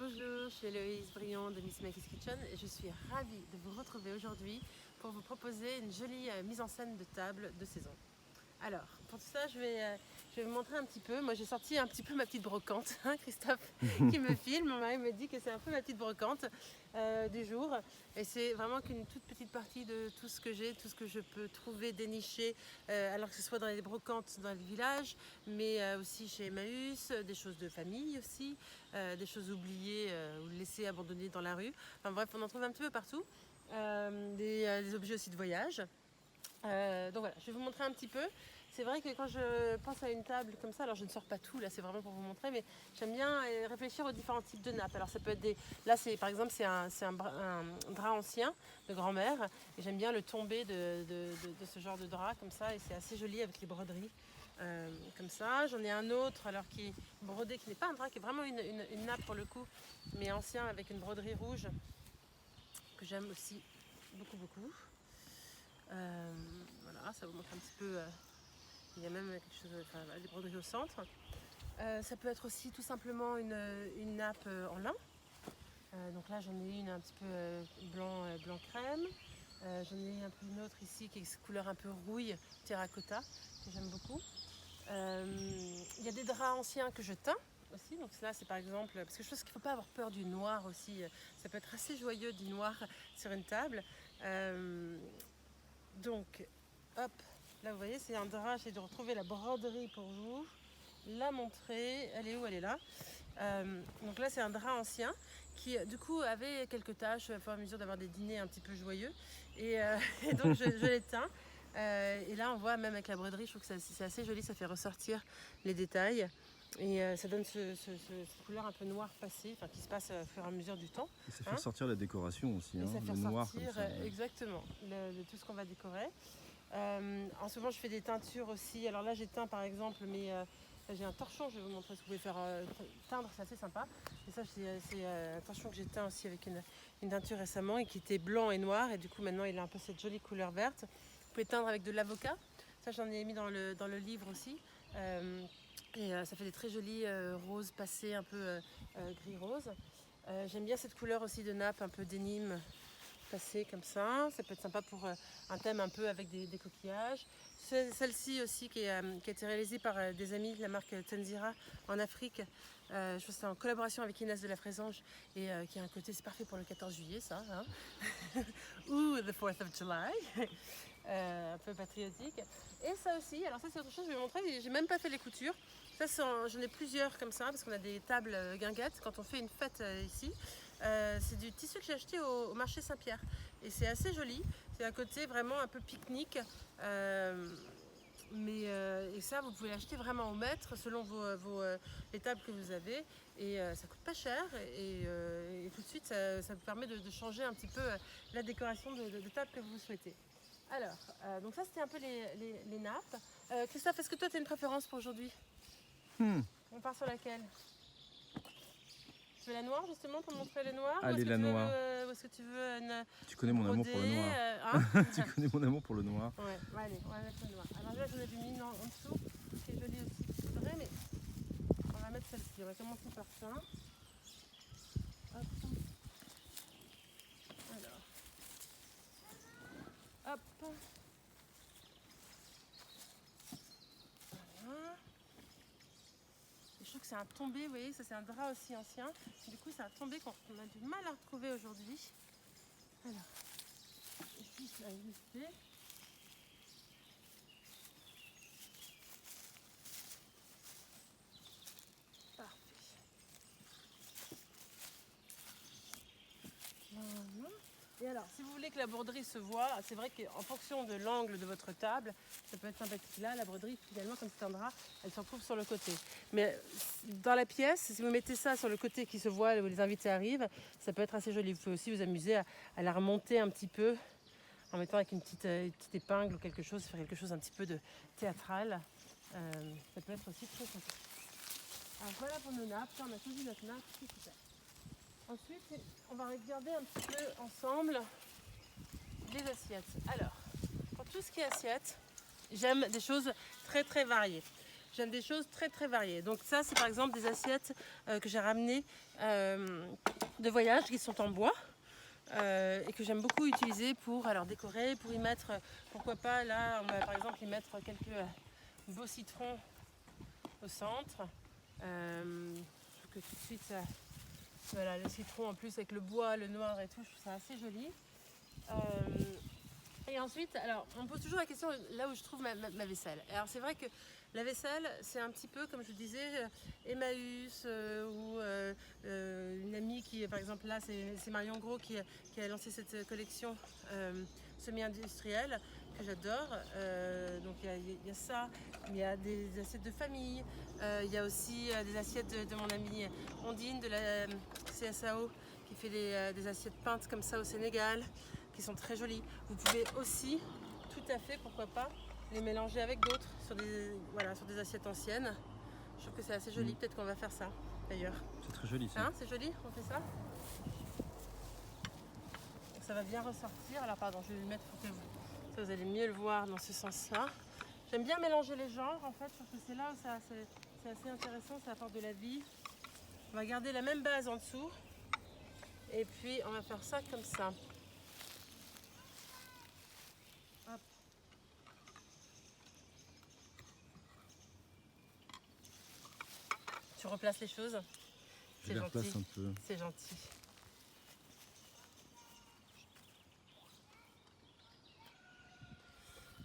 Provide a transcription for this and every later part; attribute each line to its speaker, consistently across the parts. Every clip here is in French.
Speaker 1: Bonjour, je suis Héloïse Brion de Miss Maggie's Kitchen et je suis ravie de vous retrouver aujourd'hui pour vous proposer une jolie mise en scène de table de saison. Alors, pour tout ça, je vais vous montrer un petit peu. Moi, j'ai sorti un petit peu ma petite brocante, hein, Christophe, qui me filme. Mon mari me dit que c'est un peu ma petite brocante du jour. Et c'est vraiment qu'une toute petite partie de tout ce que j'ai, tout ce que je peux trouver, dénicher, alors que ce soit dans les brocantes dans le village, mais aussi chez Emmaüs, des choses de famille aussi, des choses oubliées ou laissées abandonnées dans la rue. Enfin bref, on en trouve un petit peu partout. Des objets aussi de voyage. Donc voilà, je vais vous montrer un petit peu. C'est vrai que quand je pense à une table comme ça, alors je ne sors pas tout, là c'est vraiment pour vous montrer, mais j'aime bien réfléchir aux différents types de nappes. Alors ça peut être des... Là c'est par exemple c'est un drap ancien de grand-mère, et j'aime bien le tombé de ce genre de drap comme ça, et c'est assez joli avec les broderies. Comme ça, j'en ai un autre alors qui est brodé, qui n'est pas un drap, qui est vraiment une nappe pour le coup, mais ancien avec une broderie rouge que j'aime aussi beaucoup. Voilà, ça vous montre un petit peu. Il y a même quelque chose, enfin, des broderies au centre. Ça peut être aussi tout simplement une nappe en lin. Donc là, j'en ai une un petit peu blanc crème. J'en ai un peu une autre ici qui est couleur un peu rouille, terracotta, que j'aime beaucoup. Il y a des draps anciens que je teins aussi. Donc là, c'est par exemple, parce que je pense qu'il ne faut pas avoir peur du noir aussi. Ça peut être assez joyeux du noir sur une table. Donc, hop, là vous voyez, c'est un drap, j'ai dû retrouver la broderie pour vous, la montrer, elle est où? Elle est là. Donc là c'est un drap ancien qui du coup avait quelques taches au fur et à mesure d'avoir des dîners un petit peu joyeux. Et, et donc je l'ai teint. Et là on voit même avec la broderie, je trouve que c'est assez joli, ça fait ressortir les détails. Et ça donne cette couleur un peu noire passée, enfin qui se passe au fur et à mesure du temps.
Speaker 2: Et ça fait ressortir la décoration aussi,
Speaker 1: Et ça fait
Speaker 2: le noir
Speaker 1: ressortir
Speaker 2: comme ça.
Speaker 1: exactement tout ce qu'on va décorer. En ce moment, je fais des teintures aussi. Alors là, j'ai teint par exemple, mais j'ai un torchon. Je vais vous montrer ce que vous pouvez faire teindre, c'est assez sympa. Et ça, c'est un torchon que j'ai teint aussi avec une teinture récemment et qui était blanc et noir. Et du coup, maintenant, il a un peu cette jolie couleur verte. Vous pouvez teindre avec de l'avocat. Ça, j'en ai mis dans le livre aussi. Et ça fait des très jolis roses passés, un peu gris-rose. J'aime bien cette couleur aussi de nappe, un peu d'énigme passée comme ça. Ça peut être sympa pour un thème un peu avec des coquillages. Celle-ci aussi qui a été réalisée par des amis de la marque Tenzira en Afrique. Je pense que c'est en collaboration avec Inès de la Frésange et qui a un côté, c'est parfait pour le 14 juillet ça, hein. Ou the 4th of July. Un peu patriotique. Et ça aussi, alors ça c'est autre chose, je vais vous montrer, j'ai même pas fait les coutures. Ça, j'en ai plusieurs comme ça, parce qu'on a des tables guinguettes quand on fait une fête ici. C'est du tissu que j'ai acheté au marché Saint-Pierre. Et c'est assez joli, c'est un côté vraiment un peu pique-nique. Et ça, vous pouvez l'acheter vraiment au mètre selon les tables que vous avez. Et ça coûte pas cher. Et tout de suite, ça vous permet de changer un petit peu la décoration de table que vous souhaitez. Alors, donc ça c'était un peu les nappes. Christophe, est-ce que toi tu as une préférence pour aujourd'hui? On part sur laquelle? Tu veux la noire justement pour montrer le noir?
Speaker 2: Allez, la noire.
Speaker 1: Ou est-ce que tu veux une
Speaker 2: Tu connais mon amour pour le noir.
Speaker 1: hein?
Speaker 2: Tu connais mon amour pour le noir.
Speaker 1: Ouais, allez, on va mettre le noir. Alors là j'en ai mis une en dessous, qui est jolie aussi, qui faudrait, mais on va mettre celle-ci. On va commencer par ça. Hop. Alors. Hop. Voilà. Je trouve que c'est un tombé, vous voyez, ça c'est un drap aussi ancien. Du coup, c'est un tombé qu'on a du mal à retrouver aujourd'hui. Alors, ici, je l'ai listé. Parfait. Voilà. Et alors, si vous voulez que la broderie se voit, c'est vrai qu'en fonction de l'angle de votre table, ça peut être sympathique. Là, la broderie, finalement, comme c'est un drap, elle se retrouve sur le côté. Mais dans la pièce, si vous mettez ça sur le côté qui se voit, où les invités arrivent, ça peut être assez joli. Vous pouvez aussi vous amuser à la remonter un petit peu, en mettant avec une petite épingle ou quelque chose, faire quelque chose un petit peu de théâtral. Ça peut être aussi très sympa. Alors voilà pour nos nappes, on a choisi notre nappe, c'est super. Ensuite, on va regarder un petit peu ensemble les assiettes. Alors, pour tout ce qui est assiette, j'aime des choses très variées. j'aime des choses très très variées. Donc ça c'est par exemple des assiettes que j'ai ramenées de voyage qui sont en bois. Et que j'aime beaucoup utiliser pour alors décorer, pour y mettre, pourquoi pas, là on va par exemple y mettre quelques beaux citrons au centre. Je trouve que tout de suite, voilà, le citron en plus avec le bois, le noir et tout, je trouve ça assez joli. Et ensuite, alors on me pose toujours la question là où je trouve ma vaisselle. Alors c'est vrai que la vaisselle, c'est un petit peu, comme je vous disais, Emmaüs ou une amie qui, par exemple là, c'est Marion Gros qui a lancé cette collection semi-industrielle que j'adore. Donc il y a ça, il y a des assiettes de famille, il y a aussi des assiettes de mon amie Ondine de la CSAO qui fait des assiettes peintes comme ça au Sénégal, qui sont très jolies. Vous pouvez aussi, tout à fait, pourquoi pas, les mélanger avec d'autres sur des assiettes anciennes. Je trouve que c'est assez joli, peut-être qu'on va faire ça d'ailleurs.
Speaker 2: C'est très joli ça.
Speaker 1: Hein, c'est joli, on fait ça. Donc, ça va bien ressortir. Alors pardon, je vais le mettre pour que vous allez mieux le voir dans ce sens-là. J'aime bien mélanger les genres en fait, je trouve que c'est là où c'est assez intéressant, ça apporte de la vie. On va garder la même base en dessous et puis on va faire ça comme ça. Hop. Tu replaces les choses.
Speaker 2: Je les replace un peu.
Speaker 1: C'est gentil.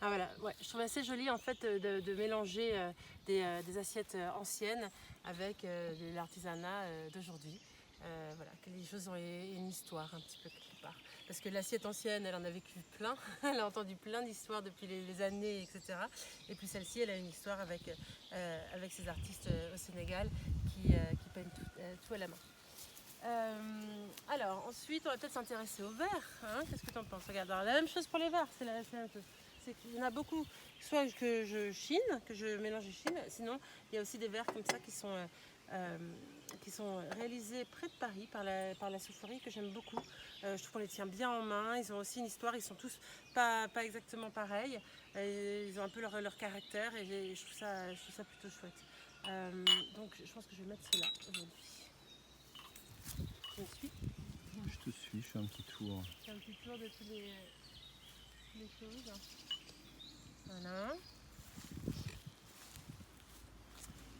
Speaker 1: Ah voilà, ouais, je trouve assez joli en fait de mélanger des assiettes anciennes avec de l'artisanat d'aujourd'hui. Voilà, que les choses ont une histoire un petit peu quelque part. Parce que l'assiette ancienne, elle en a vécu plein, elle a entendu plein d'histoires depuis les années, etc. Et puis celle-ci, elle a une histoire avec ces artistes au Sénégal qui peignent tout à la main. Alors ensuite, on va peut-être s'intéresser aux verres. Hein. Qu'est-ce que tu en penses? Regarde, alors, la même chose pour les verres, c'est la même chose. C'est qu'il y en a beaucoup, soit que je chine, que je mélange et chine, sinon il y a aussi des verres comme ça qui sont réalisés près de Paris par la soufflerie que j'aime beaucoup. Je trouve qu'on les tient bien en main, ils ont aussi une histoire, ils sont tous pas exactement pareils, ils ont un peu leur caractère et je trouve ça plutôt chouette. Donc je pense que je vais mettre cela aujourd'hui. Tu me suis?
Speaker 2: Je te suis, je fais un petit tour.
Speaker 1: Je fais un petit tour de toutes les choses. Voilà.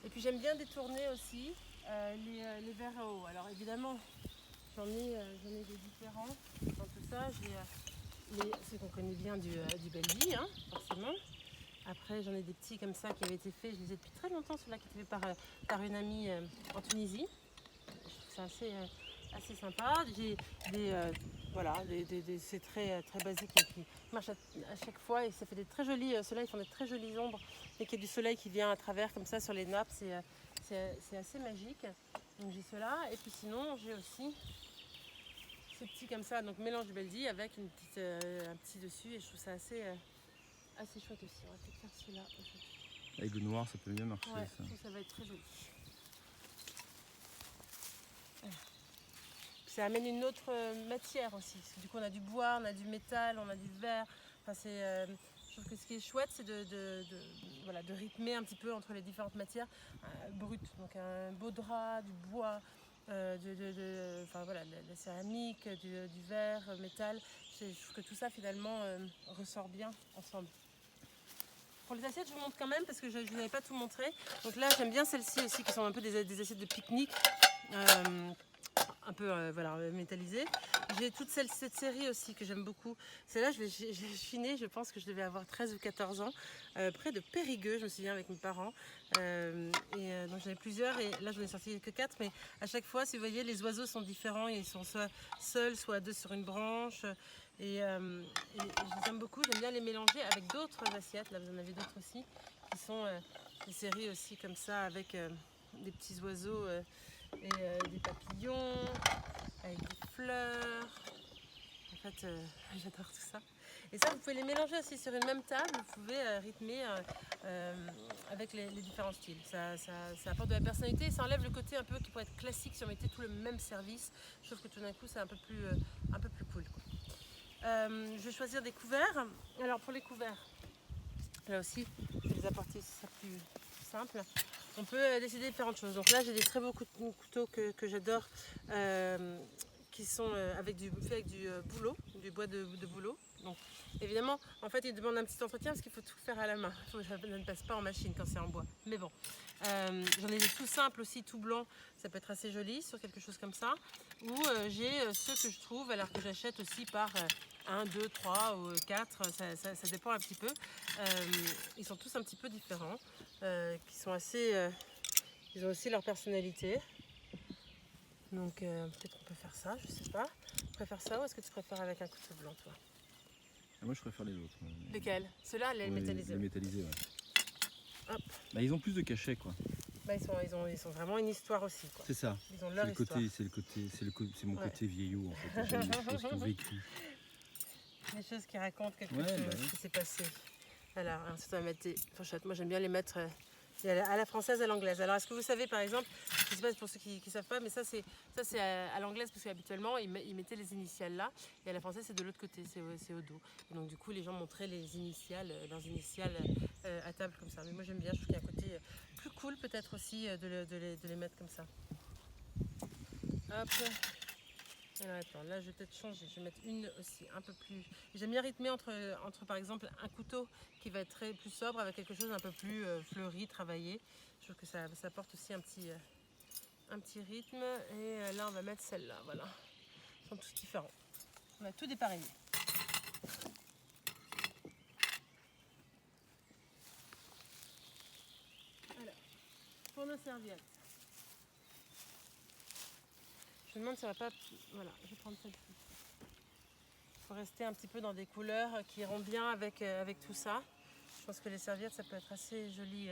Speaker 1: Et puis j'aime bien détourner aussi les verres à eau. Alors évidemment, j'en ai des différents. Dans tout ça, j'ai ceux qu'on connaît bien du Belgique, hein, forcément. Après, j'en ai des petits comme ça qui avaient été faits. Je les ai depuis très longtemps, ceux-là qui étaient faits par une amie en Tunisie. Je trouve ça assez sympa. J'ai c'est très basique mais qui marche à chaque fois et ça fait des très jolis, ceux-là ils font des très jolies ombres et qu'il y a du soleil qui vient à travers comme ça sur les nappes, c'est assez magique. Donc j'ai ceux-là et puis sinon j'ai aussi ces petits comme ça, donc mélange du Beldi avec un petit dessus et je trouve ça assez chouette aussi. On va peut-être faire ceux-là aujourd'hui.
Speaker 2: Avec le noir ça peut bien marcher.
Speaker 1: Ouais,
Speaker 2: Ça.
Speaker 1: ça va être très joli. Ça amène une autre matière aussi. Parce que du coup, on a du bois, on a du métal, on a du verre. Enfin, je trouve que ce qui est chouette, c'est de rythmer un petit peu entre les différentes matières brutes. Donc un beau drap, du bois, de la céramique, du verre, métal. Je trouve que tout ça finalement ressort bien ensemble. Pour les assiettes, je vous montre quand même parce que je ne vous avais pas tout montré. Donc là, j'aime bien celles-ci aussi qui sont un peu des assiettes de pique-nique. Un peu métallisée. J'ai toute cette série aussi que j'aime beaucoup. Celle-là, je l'ai chinée, je pense que je devais avoir 13 ou 14 ans, près de Périgueux, je me souviens, avec mes parents. Donc j'en ai plusieurs et là j'en ai sorti que 4, mais à chaque fois, si vous voyez, les oiseaux sont différents. Ils sont soit seuls, soit à deux sur une branche. Et je les aime beaucoup, j'aime bien les mélanger avec d'autres assiettes. Là, vous en avez d'autres aussi, qui sont des séries aussi comme ça, avec des petits oiseaux. Et des papillons, avec des fleurs. En fait, j'adore tout ça. Et ça, vous pouvez les mélanger aussi sur une même table. Vous pouvez rythmer avec les différents styles. Ça apporte de la personnalité et ça enlève le côté un peu qui pourrait être classique si on mettait tout le même service. Je trouve que tout d'un coup, c'est un peu plus cool, quoi. Je vais choisir des couverts. Alors, pour les couverts, là aussi, je vais les apporter, ce sera plus simple. On peut décider différentes choses. Donc là, j'ai des très beaux couteaux que j'adore, qui sont faits avec du bouleau, du bois de bouleau. Donc évidemment, en fait, ils demandent un petit entretien parce qu'il faut tout faire à la main. Ça ne passe pas en machine quand c'est en bois. Mais bon, j'en ai des tout simples aussi, tout blancs. Ça peut être assez joli sur quelque chose comme ça. Ou j'ai ceux que je trouve, alors que j'achète aussi par 1, 2, 3 ou 4, ça dépend un petit peu. Ils sont tous un petit peu différents, qui sont assez, ils ont aussi leur personnalité. Donc peut-être qu'on peut faire ça, je sais pas. Tu préfères ça ou est-ce que tu préfères avec un couteau blanc, toi?
Speaker 2: Moi je préfère les autres.
Speaker 1: Lesquels? Ceux-là, les métallisés.
Speaker 2: Les métallisés, ouais.
Speaker 1: Hop.
Speaker 2: Bah, ils ont plus de cachet, quoi.
Speaker 1: Bah, ils sont vraiment une histoire aussi, quoi.
Speaker 2: C'est ça.
Speaker 1: Ils ont leur histoire.
Speaker 2: C'est mon côté vieillot, en fait. J'aime les choses qui ont vécu.
Speaker 1: Des choses qui racontent quelque chose qui s'est passé. Alors, ensuite, on va mettre des fourchettes. Moi, j'aime bien les mettre à la française, à l'anglaise. Alors, est-ce que vous savez, par exemple, je ne sais pas pour ceux qui ne savent pas, mais ça c'est à l'anglaise parce qu'habituellement, ils mettaient les initiales là, et à la française, c'est de l'autre côté, c'est au dos. Et donc, du coup, les gens montraient les initiales, leurs initiales à table comme ça. Mais moi, j'aime bien, je trouve qu'il y a un côté plus cool, peut-être aussi, de les mettre comme ça. Hop. Alors attends, là je vais peut-être changer, je vais mettre une aussi un peu plus... J'aime bien rythmer entre par exemple un couteau qui va être plus sobre avec quelque chose un peu plus fleuri, travaillé. Je trouve que ça apporte aussi un petit rythme. Et là on va mettre celle-là, voilà. Ils sont tous différents. On a tout dépareillé. Alors, pour nos serviettes. Je me demande si on va pas... Voilà, je vais prendre celle-ci. Il faut rester un petit peu dans des couleurs qui iront bien avec tout ça. Je pense que les serviettes, ça peut être assez joli.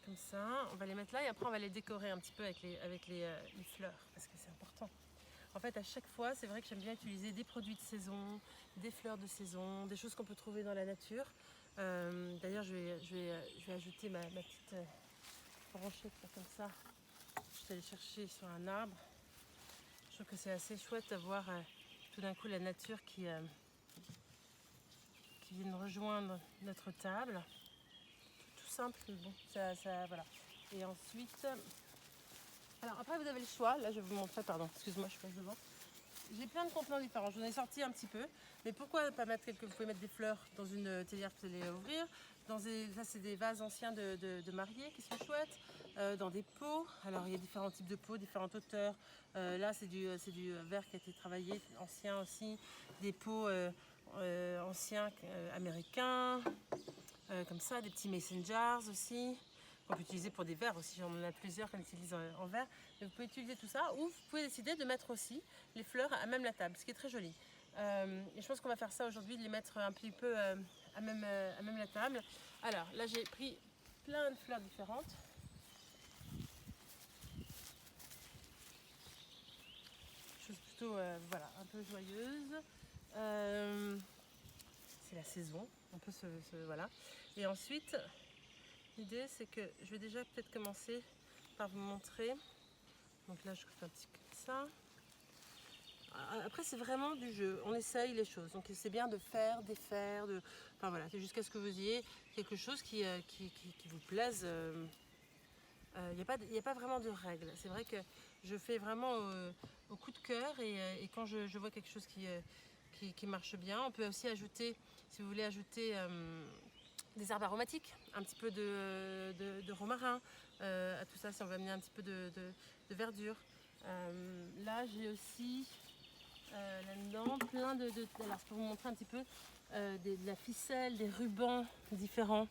Speaker 1: Comme ça. On va les mettre là et après on va les décorer un petit peu avec les fleurs. Parce que c'est important. En fait, à chaque fois, c'est vrai que j'aime bien utiliser des produits de saison, des fleurs de saison, des choses qu'on peut trouver dans la nature. D'ailleurs, je vais ajouter ma petite branchette comme ça. Je vais aller chercher sur un arbre. Je trouve que c'est assez chouette d'avoir tout d'un coup la nature qui vient rejoindre notre table. Tout simple, mais bon, voilà. Et ensuite, alors après vous avez le choix. Là, je vais vous montrer, pardon, excuse-moi, je passe devant. J'ai plein de contenants différents, j'en ai sorti un petit peu, mais pourquoi pas mettre vous pouvez mettre des fleurs dans une théière, vous allez ouvrir. Ça c'est des vases anciens de mariés qui sont chouettes, dans des pots. Alors il y a différents types de pots, différentes hauteurs. Là c'est du verre qui a été travaillé, ancien aussi, des pots anciens américains, comme ça, des petits mason jars aussi. On peut utiliser pour des verres aussi, on en a plusieurs qu'on utilise en verre. Mais vous pouvez utiliser tout ça ou vous pouvez décider de mettre aussi les fleurs à même la table, ce qui est très joli. Et je pense qu'on va faire ça aujourd'hui, de les mettre un petit peu à même la table. Alors là j'ai pris plein de fleurs différentes. Chose plutôt voilà, un peu joyeuse. C'est la saison, un peu voilà. Et ensuite, l'idée c'est que je vais déjà peut-être commencer par vous montrer. Donc là je fais un petit peu comme ça. Après c'est vraiment du jeu, on essaye les choses. Donc c'est bien de faire, défaire, enfin voilà, c'est jusqu'à ce que vous ayez quelque chose qui vous plaise. Il n'y a pas vraiment de règles. C'est vrai que je fais vraiment au coup de cœur et quand je vois quelque chose qui marche bien, on peut aussi ajouter, si vous voulez ajouter des herbes aromatiques, un petit peu de romarin, à tout ça, si on veut amener un petit peu de verdure. Là, j'ai aussi là-dedans plein alors, je peux vous montrer un petit peu de la ficelle, des rubans différents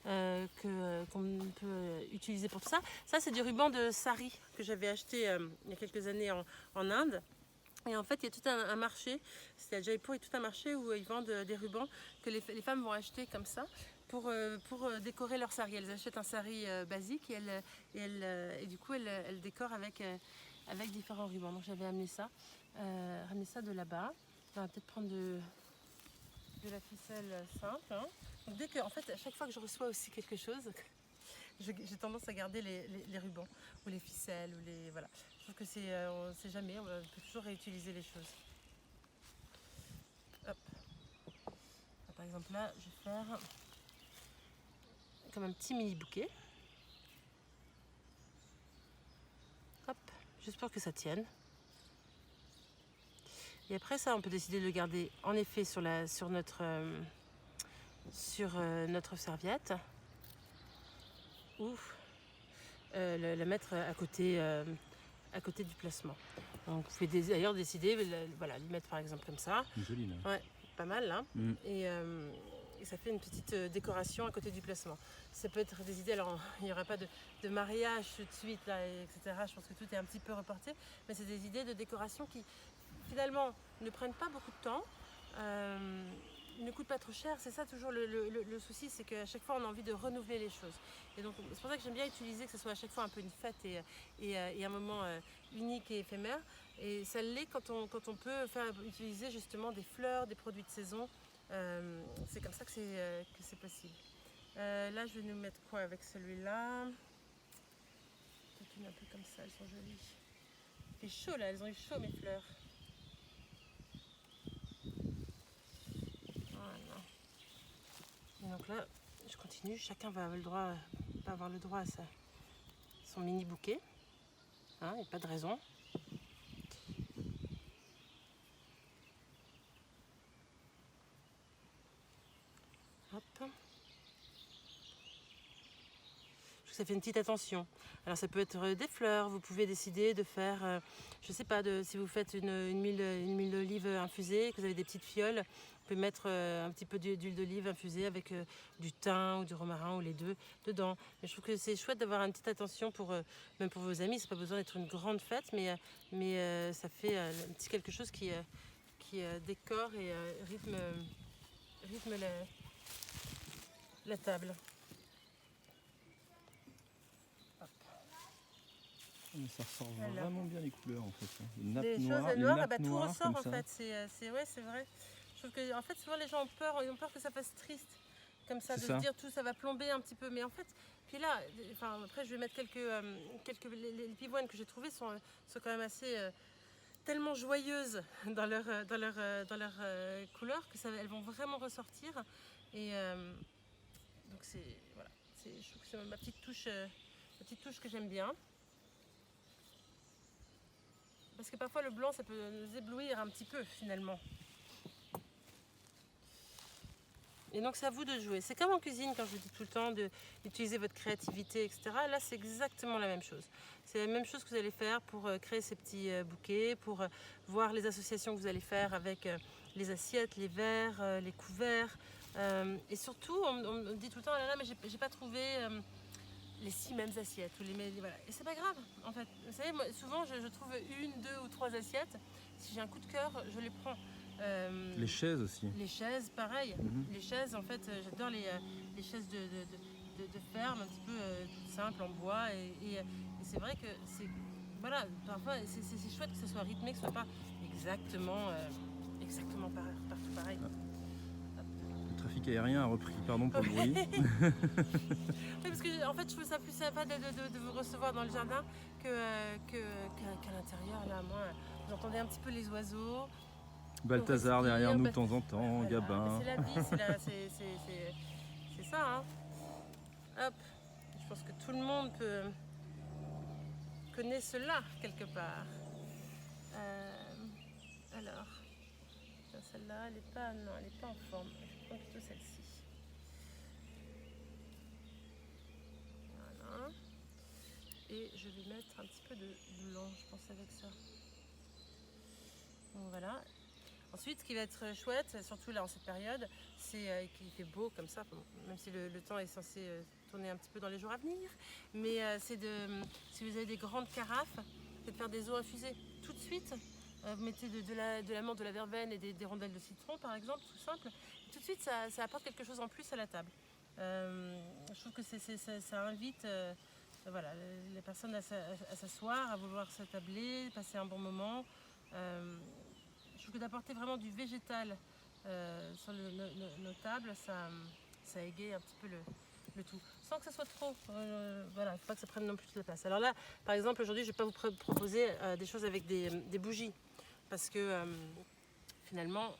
Speaker 1: qu'on peut utiliser pour tout ça. Ça, c'est du ruban de sari que j'avais acheté il y a quelques années en Inde. Et en fait, il y a tout un marché, c'est à Jaipur, il y a tout un marché où ils vendent des rubans que les femmes vont acheter comme ça pour décorer leur sari. Elles achètent un sari basique et du coup, elles décorent avec différents rubans. Donc j'avais ramené ça de là-bas. On va peut-être prendre de la ficelle simple. Hein. Donc en fait, à chaque fois que je reçois aussi quelque chose, j'ai tendance à garder les rubans ou les ficelles ou les voilà. Je trouve que on ne sait jamais, on peut toujours réutiliser les choses. Hop. Par exemple là, je vais faire comme un petit mini bouquet. Hop, juste pour que ça tienne. Et après ça, on peut décider de le garder en effet sur notre serviette ou la mettre à côté du placement. Donc vous pouvez d'ailleurs décider, voilà, l'y mettre par exemple comme ça.
Speaker 2: Joli là.
Speaker 1: Ouais, pas mal là. Et ça fait une petite décoration à côté du placement. Ça peut être des idées, alors il n'y aura pas de mariage tout de suite là, etc. Je pense que tout est un petit peu reporté, mais c'est des idées de décoration qui finalement ne prennent pas beaucoup de temps, ne coûtent pas trop cher. C'est ça toujours le souci, c'est qu'à chaque fois on a envie de renouveler les choses. Et donc c'est pour ça que j'aime bien utiliser que ce soit à chaque fois un peu une fête et un moment unique et éphémère. Et ça l'est quand on peut utiliser justement des fleurs, des produits de saison. C'est comme ça que c'est possible. Là je vais nous mettre quoi avec celui-là? Une un peu comme ça, elles sont jolies. Il fait chaud là, elles ont eu chaud mes fleurs. Voilà. Et donc là, je continue, chacun va avoir le droit à son mini bouquet. Hein, il n'y a pas de raison. Hop. Ça fait une petite attention. Alors ça peut être des fleurs, vous pouvez décider de faire, je sais pas, si vous faites une huile d'olive infusée, que vous avez des petites fioles, vous pouvez mettre un petit peu d'huile d'olive infusée avec du thym ou du romarin ou les deux dedans. Mais je trouve que c'est chouette d'avoir une petite attention même pour vos amis, c'est pas besoin d'être une grande fête, mais ça fait un petit quelque chose qui décore et rythme la table.
Speaker 2: Ça ressort vraiment bien les couleurs en fait.
Speaker 1: Les choses noires, tout ressort en fait. C'est vrai. Je trouve que en fait souvent les gens ils ont peur que ça fasse triste, comme ça, de se dire tout ça va plomber un petit peu. Mais en fait, puis là, après je vais mettre les pivoines que j'ai trouvées sont quand même assez tellement joyeuses dans leur couleur que elles vont vraiment ressortir. Et donc voilà, je trouve que c'est ma petite touche que j'aime bien. Parce que parfois le blanc ça peut nous éblouir un petit peu finalement. Et donc c'est à vous de jouer. C'est comme en cuisine quand je vous dis tout le temps d'utiliser votre créativité, etc. Là c'est exactement la même chose. C'est la même chose que vous allez faire pour créer ces petits bouquets, pour voir les associations que vous allez faire avec les assiettes, les verres, les couverts. Et surtout on me dit tout le temps, là mais j'ai pas trouvé... les 6 mêmes assiettes voilà. Et c'est pas grave en fait. Vous savez, moi, souvent je trouve 1, 2 ou 3 assiettes. Si j'ai un coup de cœur, je les prends.
Speaker 2: Les chaises aussi.
Speaker 1: Les chaises, pareil. Les chaises, en fait, j'adore les chaises de ferme, un petit peu simples en bois. Et c'est vrai que voilà, parfois c'est chouette que ce soit rythmé, que ce soit pas exactement partout pareil.
Speaker 2: Le trafic aérien a repris, pardon pour le bruit.
Speaker 1: Oui, parce que en fait, je trouve ça plus sympa de vous recevoir dans le jardin qu'à l'intérieur. Là, moi, vous entendez un petit peu les oiseaux.
Speaker 2: Balthazar derrière nous de temps en temps, voilà. Gabin.
Speaker 1: C'est la vie, c'est ça. Hein. Hop, je pense que tout le monde connaît cela quelque part. Alors, celle-là, elle n'est pas en forme. Je vais prendre plutôt celle-ci. Voilà. Et je vais mettre un petit peu de blanc, je pense, avec ça. Donc voilà. Ensuite, ce qui va être chouette, surtout là en cette période, c'est qu'il fait beau comme ça, même si le temps est censé tourner un petit peu dans les jours à venir, mais si vous avez des grandes carafes, c'est de faire des eaux infusées tout de suite. Vous mettez de la menthe, de la verveine et des rondelles de citron par exemple, tout simple. Et tout de suite, ça apporte quelque chose en plus à la table. Je trouve que ça invite voilà, les personnes à s'asseoir, à vouloir s'attabler, passer un bon moment. Je trouve que d'apporter vraiment du végétal sur nos tables, ça égaye un petit peu le tout. Sans que ça soit trop, voilà, il ne faut pas que ça prenne non plus toute la place. Alors là, par exemple, aujourd'hui, je ne vais pas vous proposer des choses avec des bougies. Parce que finalement,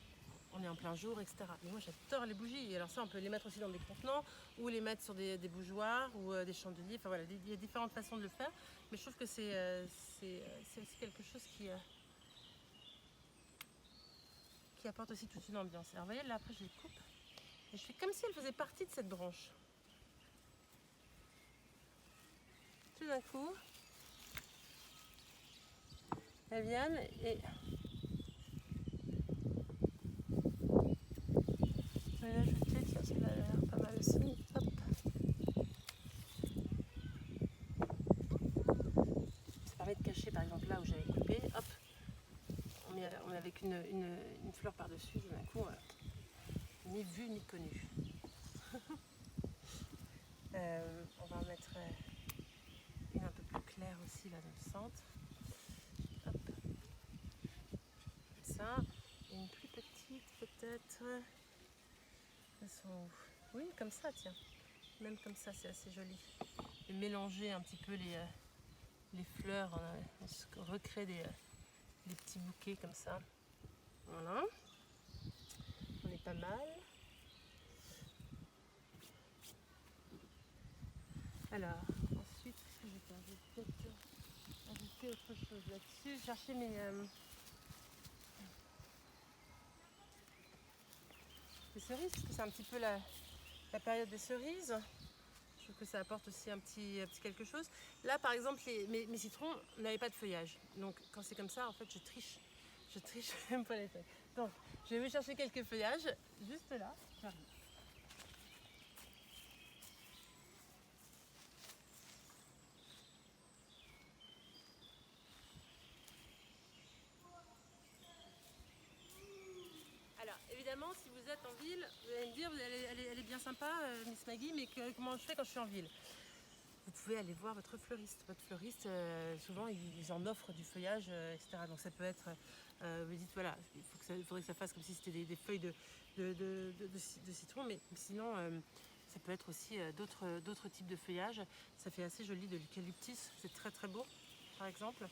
Speaker 1: on est en plein jour, etc. Mais moi j'adore les bougies. Et alors ça, on peut les mettre aussi dans des contenants ou les mettre sur des bougeoirs ou des chandeliers. Enfin voilà, il y a différentes façons de le faire. Mais je trouve que c'est aussi quelque chose qui apporte aussi toute une ambiance. Alors vous voyez, là après je les coupe et je fais comme si elles faisaient partie de cette branche. Tout d'un coup, elles viennent et je vais l'ajouter, tiens, celle-là a l'air pas mal aussi. Hop. Ça permet de cacher par exemple là où j'avais coupé, hop, on est avec une fleur par-dessus, d'un coup, ni vu ni connu. On va en mettre une un peu plus claire aussi là dans le centre. Hop. Comme ça. Et une plus petite peut-être. Elles sont où? Oui, comme ça, tiens. Même comme ça, c'est assez joli. Et mélanger un petit peu les fleurs, on se recrée des petits bouquets comme ça. Voilà. On est pas mal. Alors, ensuite, je vais peut-être ajouter autre chose là-dessus. Chercher mes cerises, parce que c'est un petit peu la période des cerises. Je trouve que ça apporte aussi un petit quelque chose. Là, par exemple, mes citrons n'avaient pas de feuillage. Donc, quand c'est comme ça, en fait, je triche. Je triche, j'aime pas les feuilles. Donc, je vais chercher quelques feuillages, juste là. J'arrive. Alors, évidemment, si vous êtes en ville, vous allez me dire, elle est bien sympa, Miss Maggie, mais comment je fais quand je suis en ville? Vous pouvez aller voir votre fleuriste. Votre fleuriste, souvent, ils en offrent du feuillage, etc. Donc ça peut être, vous dites, voilà, il faudrait que ça fasse comme si c'était des feuilles de citron, mais sinon, ça peut être aussi d'autres types de feuillage. Ça fait assez joli, de l'eucalyptus, c'est très très beau, par exemple.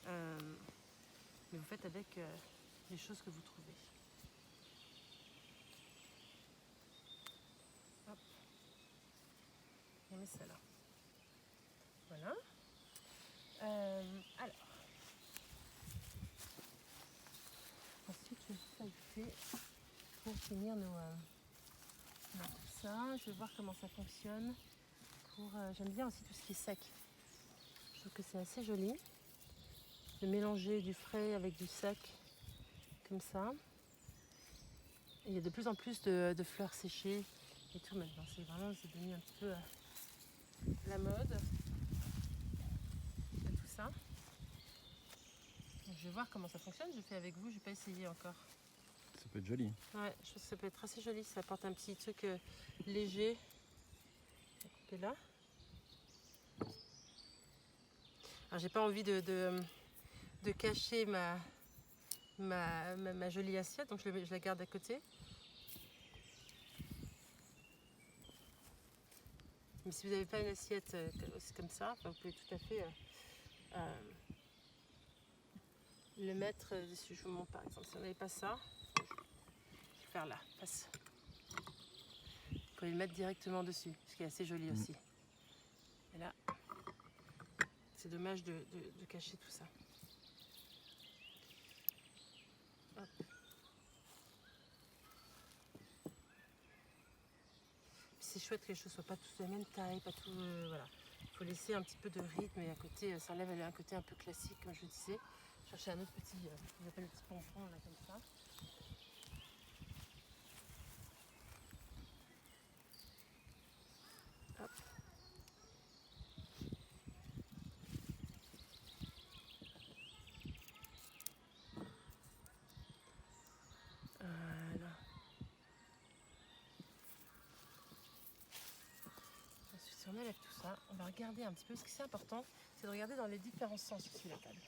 Speaker 1: Mais vous faites avec les choses que vous trouvez. Hop. On met ça là. Voilà. Alors, ensuite je vais ajouter pour finir tout ça. Je vais voir comment ça fonctionne. J'aime bien aussi tout ce qui est sec. Je trouve que c'est assez joli de mélanger du frais avec du sec comme ça. Et il y a de plus en plus de fleurs séchées et tout maintenant. C'est devenu un petit peu la mode de tout ça. Donc, je vais voir comment ça fonctionne. Je fais avec vous, je n'ai pas essayé encore.
Speaker 2: Ça peut être joli.
Speaker 1: Ouais, je pense que ça peut être assez joli. Ça apporte un petit truc léger. Je vais couper là. Alors j'ai pas envie de cacher ma jolie assiette, donc je la garde à côté. Mais si vous n'avez pas une assiette comme ça, vous pouvez tout à fait le mettre dessus. Je vous montre par exemple, si vous n'avez pas ça, je vais faire là, face. Vous pouvez le mettre directement dessus, ce qui est assez joli aussi. Et là, c'est dommage de cacher tout ça. Hop. C'est chouette que les choses ne soient pas tous de la même taille, pas tout. Voilà. Il faut laisser un petit peu de rythme et à côté, ça enlève un côté un peu classique, comme je le disais. Chercher un autre petit, on appelle le petit pompon là comme ça. Hop. Voilà. Ensuite, si on enlève tout ça, on va regarder un petit peu. Ce qui est important, c'est de regarder dans les différents sens aussi la table.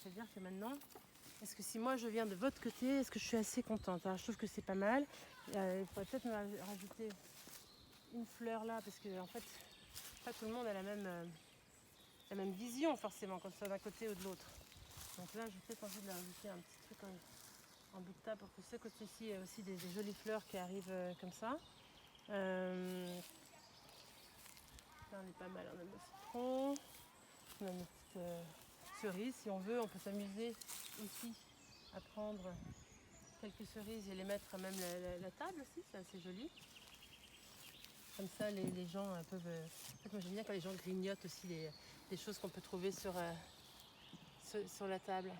Speaker 1: C'est-à-dire que maintenant, est-ce que si moi je viens de votre côté, est-ce que je suis assez contente? Alors, je trouve que c'est pas mal. Il faudrait peut-être me rajouter une fleur là, parce que en fait, pas tout le monde a la même vision forcément, quand ce soit d'un côté ou de l'autre. Donc là, j'ai peut-être envie de leur rajouter un petit truc en bout de table pour que ce côté-ci, il y a aussi des jolies fleurs qui arrivent comme ça. Là, on est pas mal, on a nos citrons, on a nos petites cerises. Si on veut, on peut s'amuser aussi à prendre quelques cerises et les mettre à même la table aussi, c'est assez joli. Comme ça, les gens peuvent... En fait, moi j'aime bien quand les gens grignotent aussi des choses qu'on peut trouver sur la table.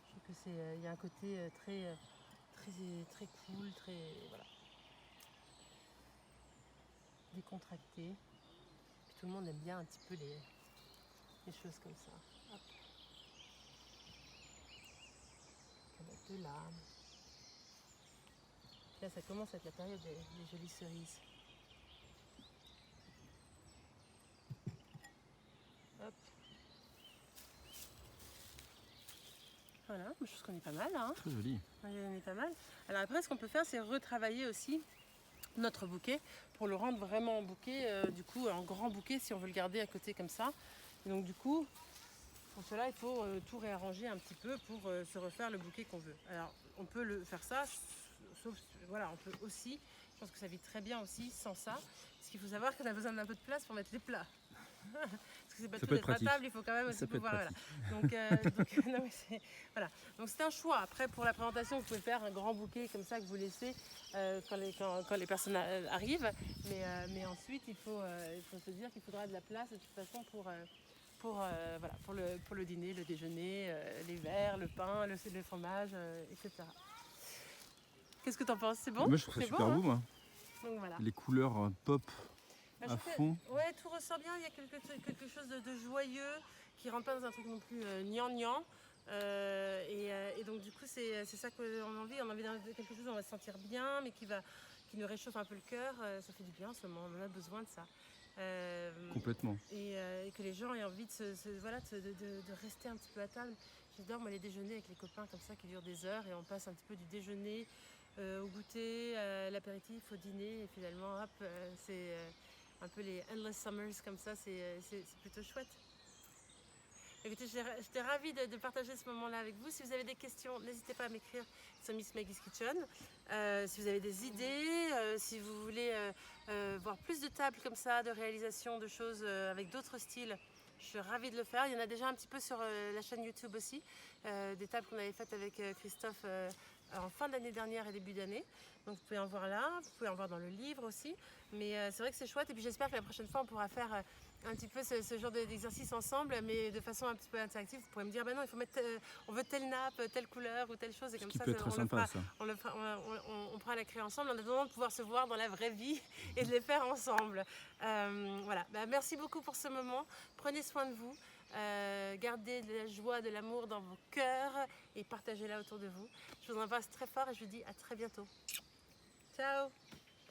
Speaker 1: Je trouve que il y a un côté très cool, très voilà, décontracté. Puis tout le monde aime bien un petit peu les choses comme ça. Hop. Canette de lard. Là, ça commence à être la période des jolies cerises. Hop. Voilà, je trouve qu'on est pas mal. Hein.
Speaker 2: Très joli.
Speaker 1: On est pas mal. Alors après, ce qu'on peut faire, c'est retravailler aussi notre bouquet pour le rendre vraiment en bouquet, du coup en grand bouquet si on veut le garder à côté comme ça. Et donc du coup, pour cela, il faut tout réarranger un petit peu pour se refaire le bouquet qu'on veut. Alors on peut faire ça, sauf voilà, on peut aussi, je pense que ça vit très bien aussi sans ça. Parce qu'il faut savoir qu'on a besoin d'un peu de place pour mettre les plats. Parce que c'est pas tout être à table, il faut quand même aussi pouvoir. Voilà. Donc non, mais voilà. Donc c'est un choix. Après, pour la présentation, vous pouvez faire un grand bouquet comme ça que vous laissez quand les personnes arrivent. Mais ensuite, il faut se dire qu'il faudra de la place de toute façon pour le dîner, le déjeuner, les verres, le pain, le fromage, etc. Qu'est-ce que tu en penses? C'est bon?
Speaker 2: Moi je trouve ça super beau, moi.
Speaker 1: Donc, voilà.
Speaker 2: Les couleurs pop à fond.
Speaker 1: Ouais, tout ressort bien. Il y a quelque chose de joyeux qui rentre pas dans un truc non plus gnangnan. Et donc du coup c'est ça qu'on a envie. On a envie de quelque chose où on va se sentir bien, mais qui nous réchauffe un peu le cœur. Ça fait du bien en ce moment. On en a besoin de ça.
Speaker 2: Complètement.
Speaker 1: Et que les gens aient envie de rester un petit peu à table. J'adore moi les déjeuners avec les copains comme ça qui durent des heures et on passe un petit peu du déjeuner au goûter, à l'apéritif, au dîner et finalement hop, c'est un peu les endless summers comme ça, c'est plutôt chouette. Écoutez, j'étais ravie de partager ce moment-là avec vous. Si vous avez des questions, n'hésitez pas à m'écrire sur Miss Maggie's Kitchen. Si vous avez des idées, si vous voulez voir plus de tables comme ça, de réalisation de choses avec d'autres styles, je suis ravie de le faire. Il y en a déjà un petit peu sur la chaîne YouTube aussi, des tables qu'on avait faites avec Christophe en fin d'année dernière et début d'année. Donc vous pouvez en voir là, vous pouvez en voir dans le livre aussi. Mais c'est vrai que c'est chouette et puis j'espère que la prochaine fois on pourra faire un petit peu ce genre d'exercice ensemble, mais de façon un petit peu interactive. Vous pourrez me dire, ben non, il faut mettre, on veut telle nappe, telle couleur ou telle chose, et comme ça, on pourra la créer ensemble en attendant de pouvoir se voir dans la vraie vie et de les faire ensemble. Voilà, ben, merci beaucoup pour ce moment. Prenez soin de vous. Gardez de la joie, de l'amour dans vos cœurs et partagez-la autour de vous. Je vous embrasse très fort et je vous dis à très bientôt. Ciao!